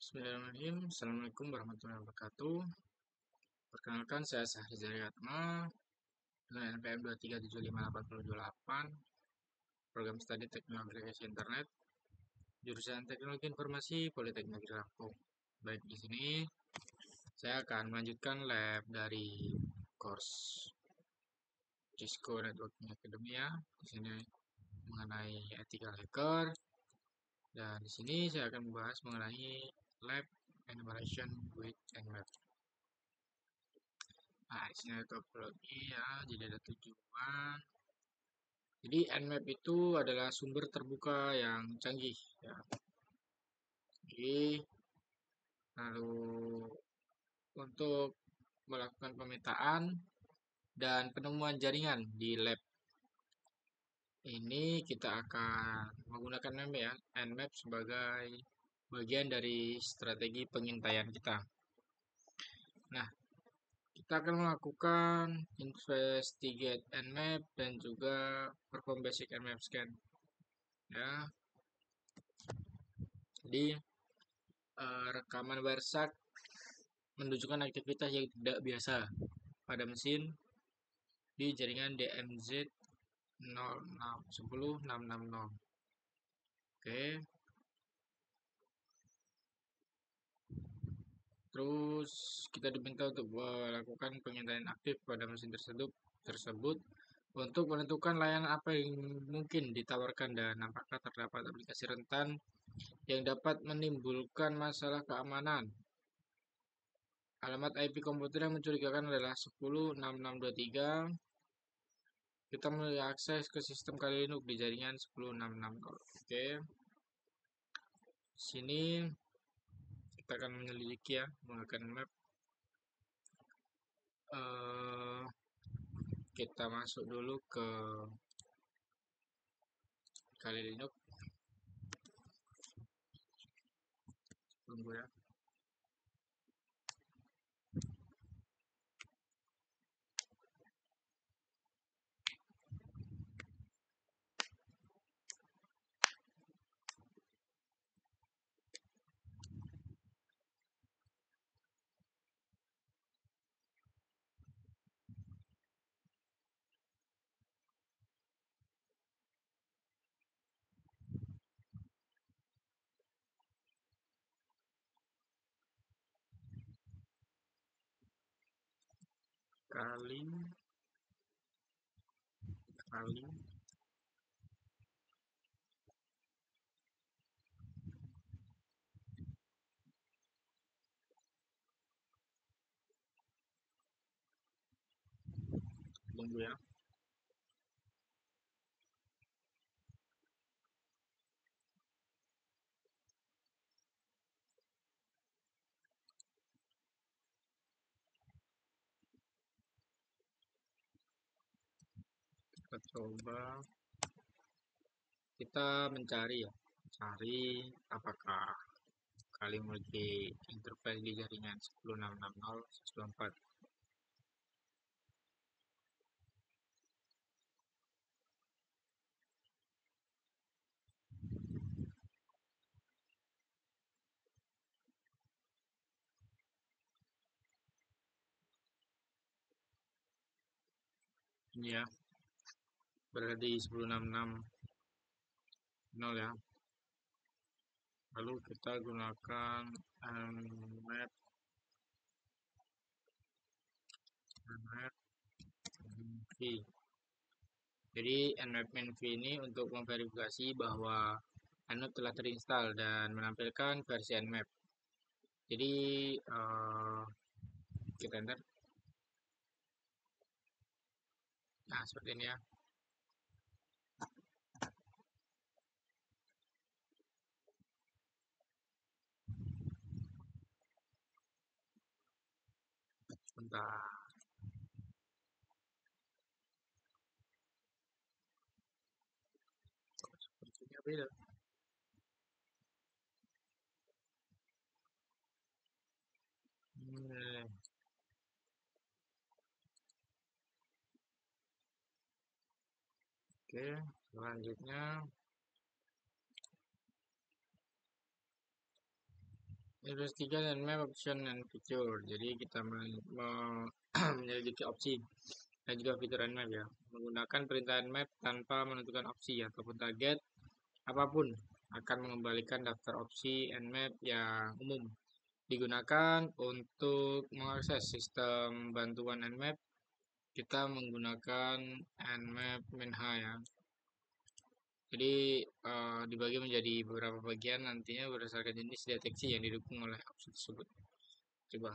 Bismillahirrahmanirrahim. Assalamualaikum warahmatullahi wabarakatuh. Perkenalkan, saya Sahri Zaryatma dengan NPM 2375828, Program Studi Teknologi Aplikasi Internet, jurusan Teknologi Informasi Politeknik Negeri Lampung. Baik, di sini saya akan melanjutkan lab dari course Cisco Networking Academy ya. Di sini mengenai ethical hacker, dan di sini saya akan membahas mengenai lab enumeration with Nmap. Nah, di sini ada topologi ya, jadi ada tujuan. Jadi Nmap itu adalah sumber terbuka yang canggih ya. Jadi lalu untuk melakukan pemetaan dan penemuan jaringan di lab ini kita akan menggunakan Nmap sebagai bagian dari strategi pengintaian kita. Nah, kita akan melakukan investigate Nmap dan juga perform basic Nmap scan. Ya, jadi rekaman WireShark menunjukkan aktivitas yang tidak biasa pada mesin di jaringan DMZ 0610660. Oke. Terus kita diminta untuk melakukan pengintaian aktif pada mesin tersebut untuk menentukan layanan apa yang mungkin ditawarkan dan apakah terdapat aplikasi rentan yang dapat menimbulkan masalah keamanan. Alamat IP komputer yang mencurigakan adalah 10.6623. Kita mulai akses ke sistem Kali Linux di jaringan 10.660. Oke. Sini kita akan menyelidiki ya menggunakan map. Kita masuk dulu ke Kali Linux. Tunggu ya. Kali tunggu ya. Kita coba kita mencari ya, cari apakah kali memiliki interface di jaringan 10.660.124. Ini ya, berada di 10.660 ya. Lalu kita gunakan Nmap NV. Jadi Nmap NV ini untuk memverifikasi bahwa Nmap telah terinstall dan menampilkan versi Nmap. Jadi kita enter. Nah, seperti ini ya. Sebentar. Sepertinya beda. Oke, selanjutnya investigate and map option and feature. Jadi kita menyelidiki opsi dan juga fitur and map ya. Menggunakan perintah and map tanpa menentukan opsi ataupun target apapun akan mengembalikan daftar opsi and map yang umum digunakan untuk mengakses sistem bantuan and map. Kita menggunakan and map minH ya. Jadi dibagi menjadi beberapa bagian nantinya berdasarkan jenis deteksi yang didukung oleh opsi tersebut. Coba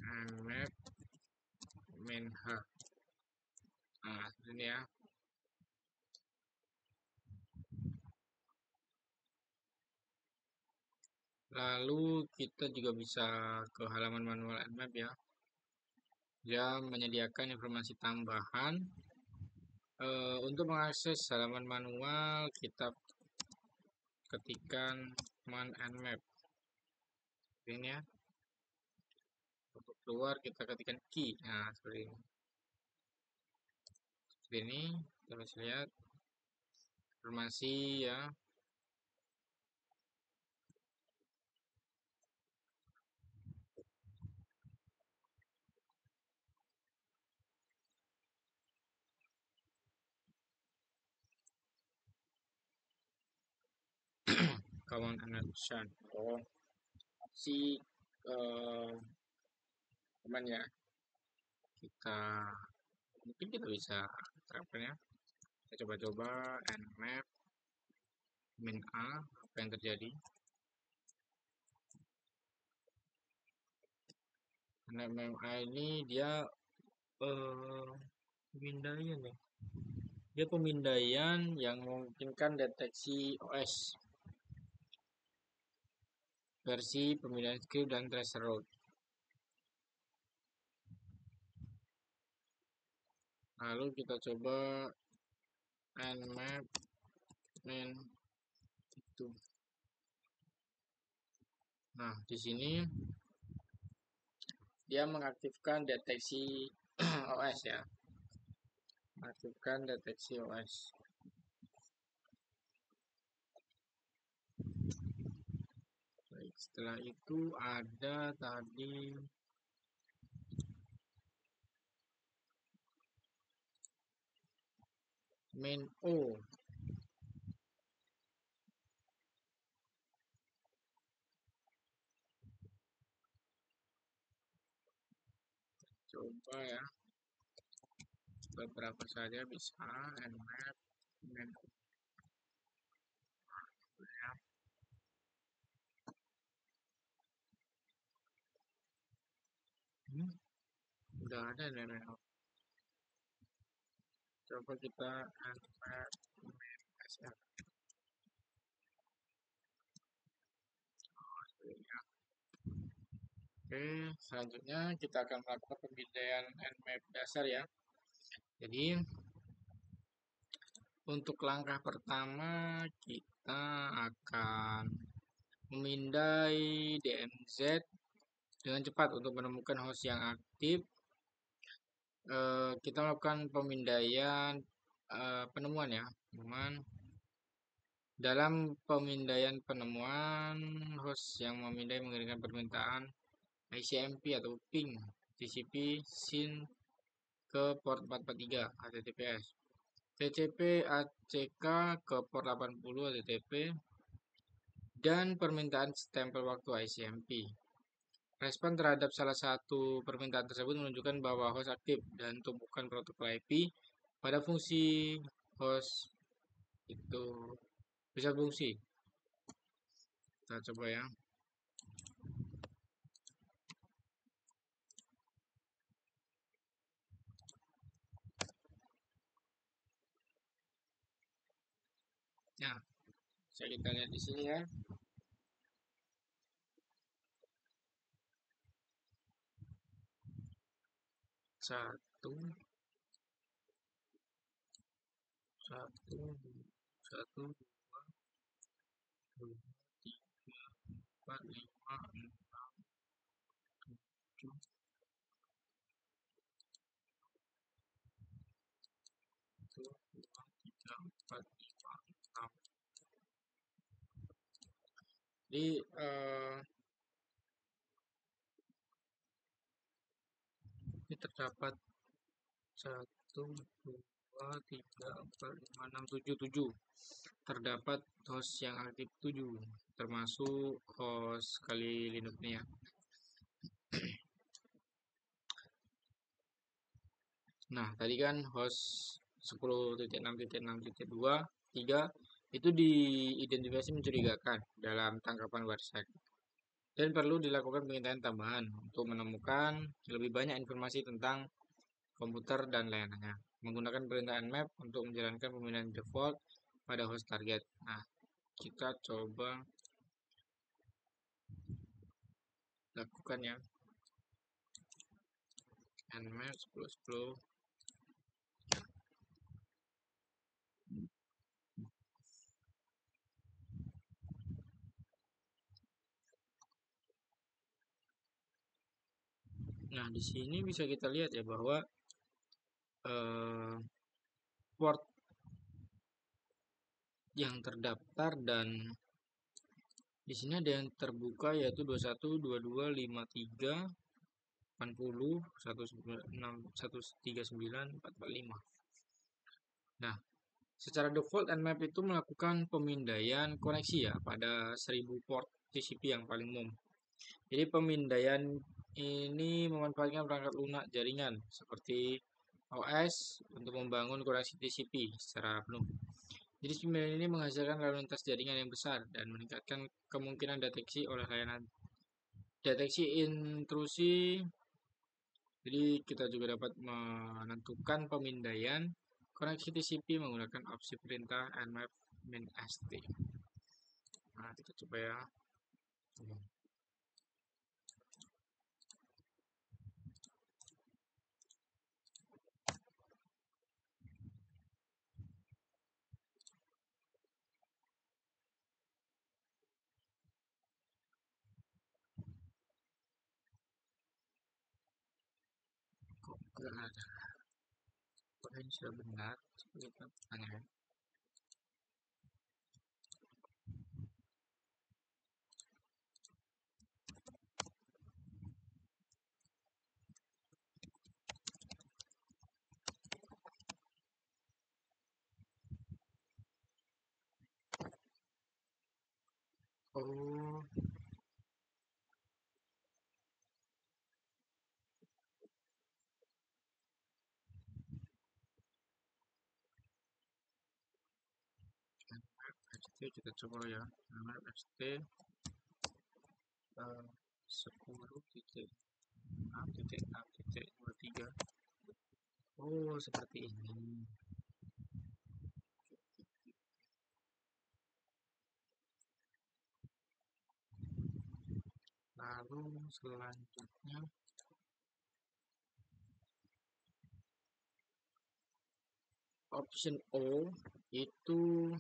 and map minH. Nah, ini ya. Lalu kita juga bisa ke halaman manual and map ya. Dia menyediakan informasi tambahan. Untuk mengakses halaman manual, kita ketikkan command and map. Ini ya. Untuk keluar kita ketikkan key. Nah, seperti ini. Seperti ini, kita bisa lihat informasi ya. Command and action. Opsi teman ya. Mungkin kita bisa terapkan ya. Kita coba-coba and map min A, apa yang terjadi. And map A ini dia pemindaian ya. Dia pemindaian yang memungkinkan deteksi OS. Versi pemindaian script dan tracer route. Lalu kita coba and map min itu. Nah, di sini dia mengaktifkan deteksi OS ya. Mengaktifkan deteksi OS. Baik, setelah itu ada tadi main O. Coba ya. Beberapa saja bisa and map main O. Ya. Udah ada main O. Coba kita and map main SF. Oke, selanjutnya kita akan melakukan pemindaian and map dasar ya. Jadi untuk langkah pertama kita akan memindai DMZ dengan cepat untuk menemukan host yang aktif. Kita melakukan pemindaian penemuan ya, teman. Dalam pemindaian penemuan, host yang memindai mengirimkan permintaan ICMP atau ping TCP SYN ke port 443 HTTPS, TCP ACK ke port 80 HTTP, dan permintaan stempel waktu ICMP. Respon terhadap salah satu permintaan tersebut menunjukkan bahwa host aktif dan tumpukan protokol IP pada fungsi host itu bisa fungsi. Kita coba ya. Nah, bisa kita lihat di sini ya. Satu, dua, tiga, empat, lima, enam, tujuh, dua, tiga, empat, lima, enam. Jadi ini terdapat 1, 2, 3, 4, 5, 6, 7 terdapat host yang aktif 7 termasuk host kali Linuxnya. Nah, tadi kan host 10.6.6.2 3 itu diidentifikasi mencurigakan dalam tangkapan WordSec dan perlu dilakukan pengintaian tambahan untuk menemukan lebih banyak informasi tentang komputer dan layanannya. Menggunakan perintah nmap untuk menjalankan pemindahan default pada host target. Nah, kita coba lakukan ya. Nmap 10.10. Nah, di sini bisa kita lihat ya bahwa port yang terdaftar dan di sini ada yang terbuka yaitu 21, 22, 53, 80, 196, 139, 445. Nah, secara default Nmap itu melakukan pemindaian koneksi ya pada 1000 port TCP yang paling umum. Jadi pemindaian ini memanfaatkan perangkat lunak jaringan seperti OS untuk membangun koneksi TCP secara penuh. Jadi pemindaian ini menghasilkan lalu lintas jaringan yang besar dan meningkatkan kemungkinan deteksi oleh layanan. Deteksi intrusi, jadi kita juga dapat menentukan pemindaian koneksi TCP menggunakan opsi perintah nmap -st. Nah, kita coba ya. Kok nggak ada? Kok ini sudah benar? Coba kita tanya ya. Oh, st kita coba ya. Nmap st 10.6.6.23. Oh, seperti ini. Lalu selanjutnya option O itu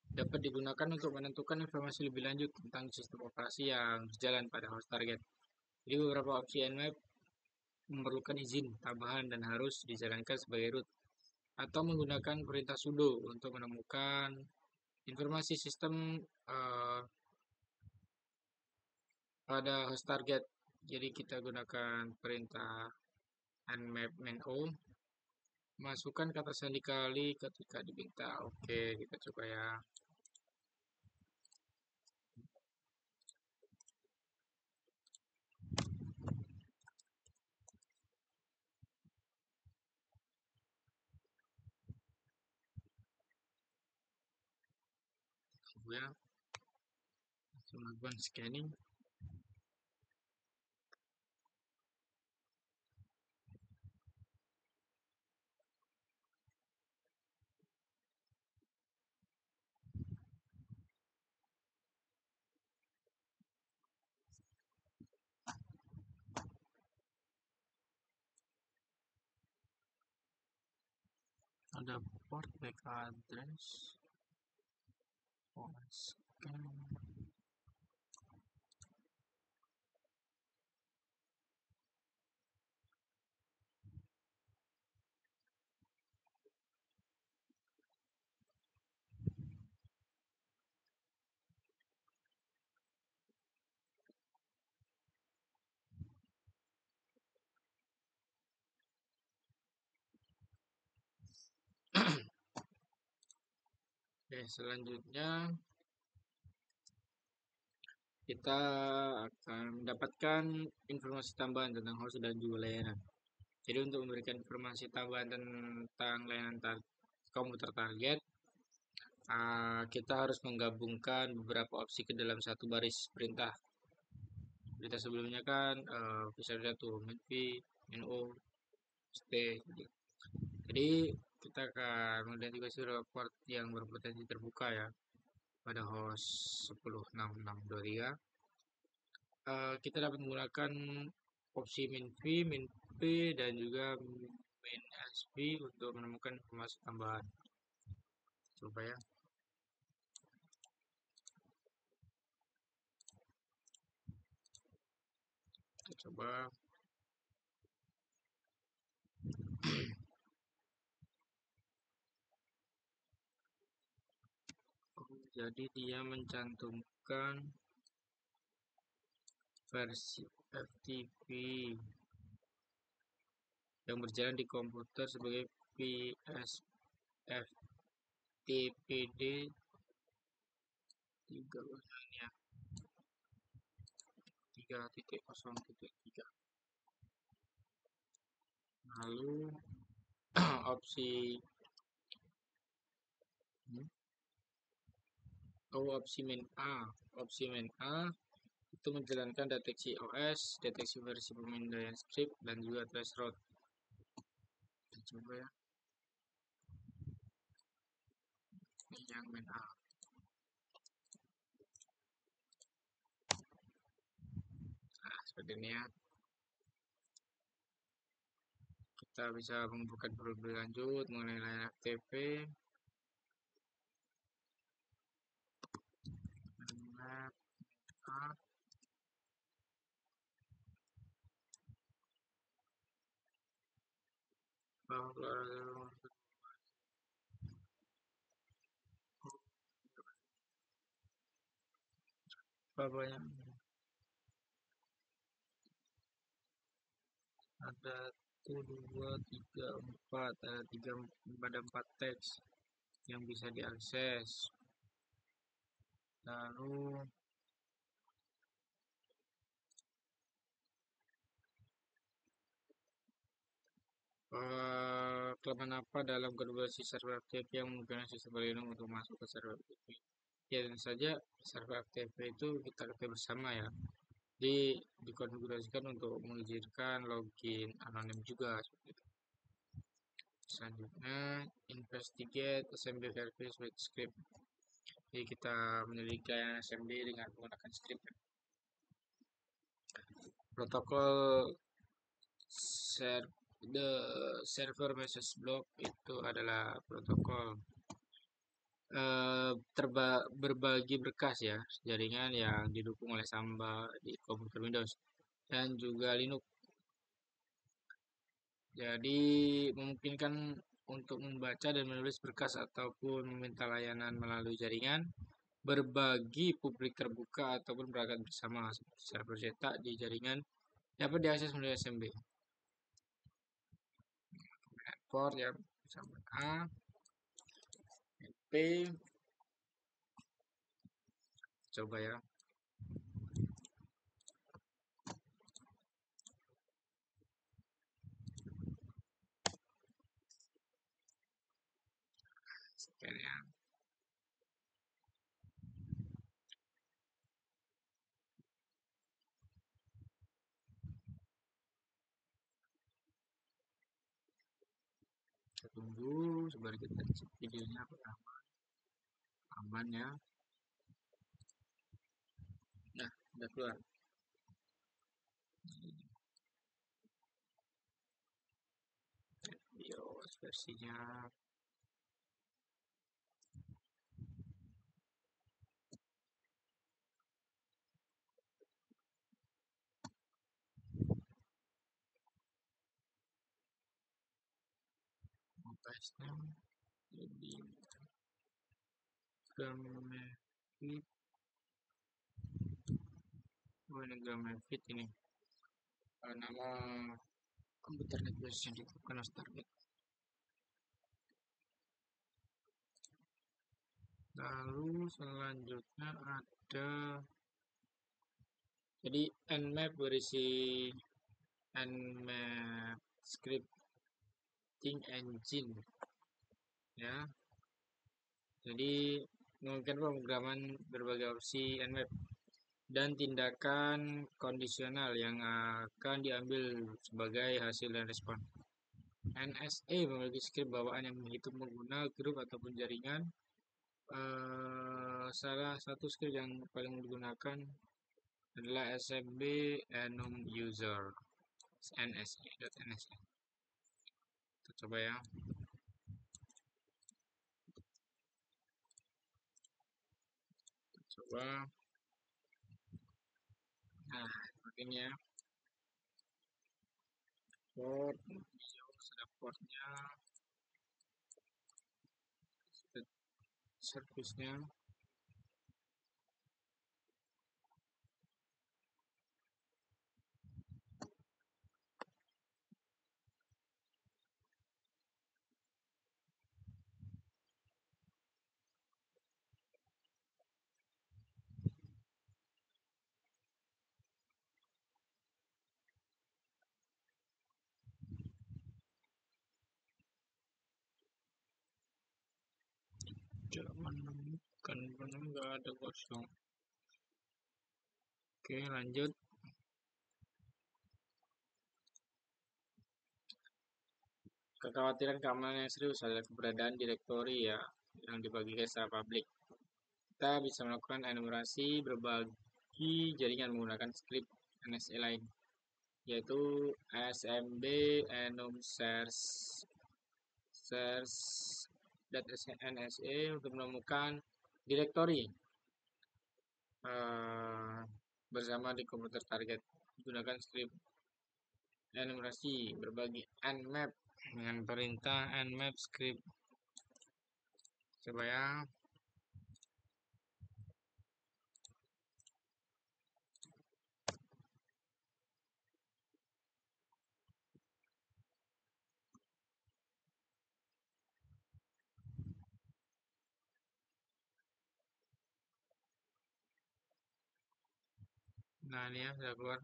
dapat digunakan untuk menentukan informasi lebih lanjut tentang sistem operasi yang berjalan pada host target. Jadi beberapa opsi nmap memerlukan izin tambahan dan harus dijalankan sebagai root atau menggunakan perintah sudo untuk menemukan informasi sistem uh, pada host target. Jadi kita gunakan perintah nmap -o, masukkan kata sandi kali ketika diminta. Oke, kita coba ya. Coba ya. Melakukan scanning. Ada port back address, scan. Oke, selanjutnya kita akan mendapatkan informasi tambahan tentang host dan juga layanan. Jadi untuk memberikan informasi tambahan tentang layanan komputer target, kita harus menggabungkan beberapa opsi ke dalam satu baris perintah. Perintah sebelumnya kan bisa satu menv, no, stay. Jadi kita akan mengidentifikasi report yang berpotensi terbuka ya pada host 10.6.6.23. Kita dapat menggunakan opsi minv, minp, dan juga minsv untuk menemukan informasi tambahan. Coba ya. Kita coba. Jadi dia mencantumkan versi FTP yang berjalan di komputer sebagai PSFTPD 3.0.3. Lalu opsi opsi main A itu menjalankan deteksi OS, deteksi versi pemindaian script, dan juga traceroute. Kita coba ya. Ini yang main A. Nah, seperti ini ya. Kita bisa membuka lebih lanjut mengenai layanan FTP. Map A. Bawahnya ada 1, 2, 3, 4, ada 4 teks yang bisa diakses. Lalu kelemahan apa dalam konfigurasi server FTP yang menggunakan sistem Linux untuk masuk ke server FTP? Ya, tentu saja server FTP itu kita pakai bersama ya. Dikonfigurasikan untuk mengizinkan login anonim juga seperti itu. Selanjutnya investigate assembly service with script. Jadi kita menyelidiki assembly dengan menggunakan script. Protokol server message block itu adalah protokol berbagi berkas ya, jaringan yang didukung oleh Samba di komputer Windows dan juga Linux. Jadi memungkinkan untuk membaca dan menulis berkas ataupun meminta layanan melalui jaringan, berbagi publik terbuka ataupun berangkat bersama server cetak di jaringan dapat diakses melalui SMB. Port yang sama A, P, coba ya. Sekian ya. Kita tunggu sebentar, kita cek videonya pertama aman ya. Nah, udah keluar video versinya. Tesnya jadi Gramefit. Oh, ini Gramefit ini nama komputer network yang bukan target. Lalu selanjutnya ada, jadi Nmap berisi Nmap scripting engine ya. Jadi mungkin pemrograman berbagai opsi Nmap dan tindakan kondisional yang akan diambil sebagai hasil dan respon. NSA memiliki skrip bawaan yang menghitung pengguna, grup ataupun jaringan. Salah satu skrip yang paling digunakan adalah SMB enum user NSA. Kita coba ya. Coba. Nah, begini ya. Port, sudah portnya, servisnya. Tidak menemukan, nggak ada kosong. Oke, lanjut. Kekhawatiran keamanan yang serius adalah keberadaan direktori ya yang dibagikan secara publik. Kita bisa melakukan enumerasi berbagi jaringan menggunakan skrip NSA lain, yaitu smb enum shares .nsa untuk menemukan direktori bersama di komputer target. Gunakan skrip enumerasi berbagi nmap dengan perintah nmap script. Coba ya. Nah, ini ya sudah keluar.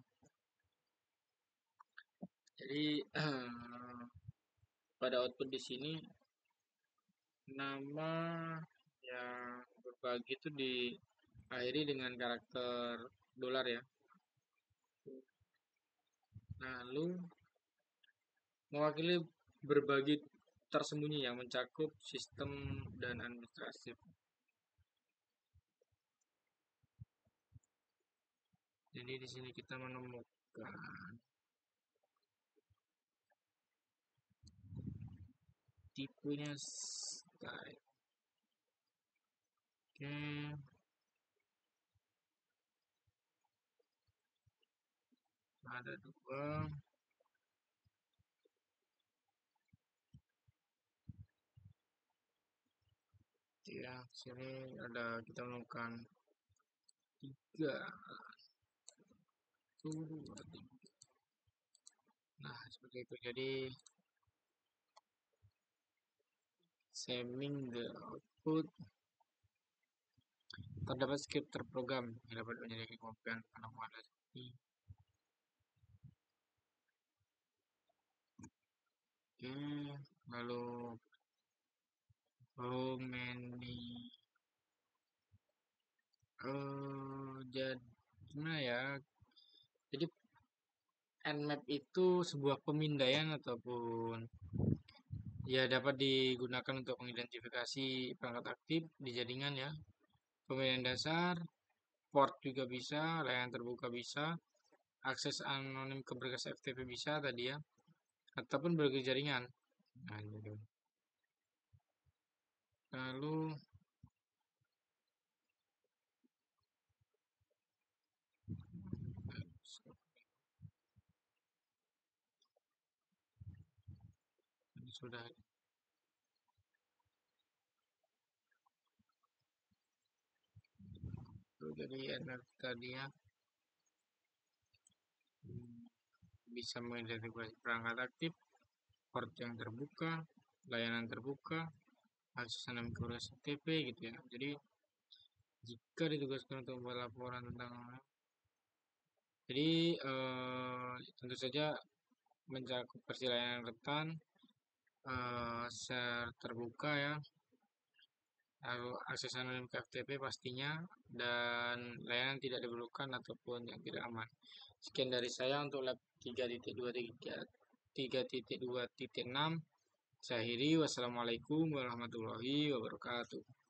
Jadi pada output di sini nama yang berbagi itu diakhiri dengan karakter dolar ya. Lalu mewakili berbagi tersembunyi yang mencakup sistem dan administrasi. Jadi di sini kita menemukan tipenya style. Oke. Ada dua. Ya, sini ada kita menemukan 3. Nah, seperti itu. Jadi saving the output terdapat script terprogram yang dapat menjadi kemampuan penemuan resmi. Oke, lalu how many gimana ya? Jadi nmap itu sebuah pemindaian ataupun ya dapat digunakan untuk mengidentifikasi perangkat aktif di jaringan ya. Pemindaian dasar, port juga bisa, layanan terbuka bisa, akses anonim ke berkas FTP bisa tadi ya, ataupun berbagai jaringan. Nah, gitu. Lalu ini sudah itu jadi tadi ya bisa mengidentifikasi perangkat aktif, port yang terbuka, layanan terbuka, akses anonim ke berkas FTP gitu ya. Jadi jika ditugaskan untuk membuat laporan tentang tentu saja mencakup versi layanan rentan, share terbuka ya, lalu akses anonim ke FTP pastinya, dan layanan tidak diperlukan ataupun yang tidak aman. Sekian dari saya untuk lab 3.2.6. Saya akhiri. Wassalamualaikum warahmatullahi wabarakatuh.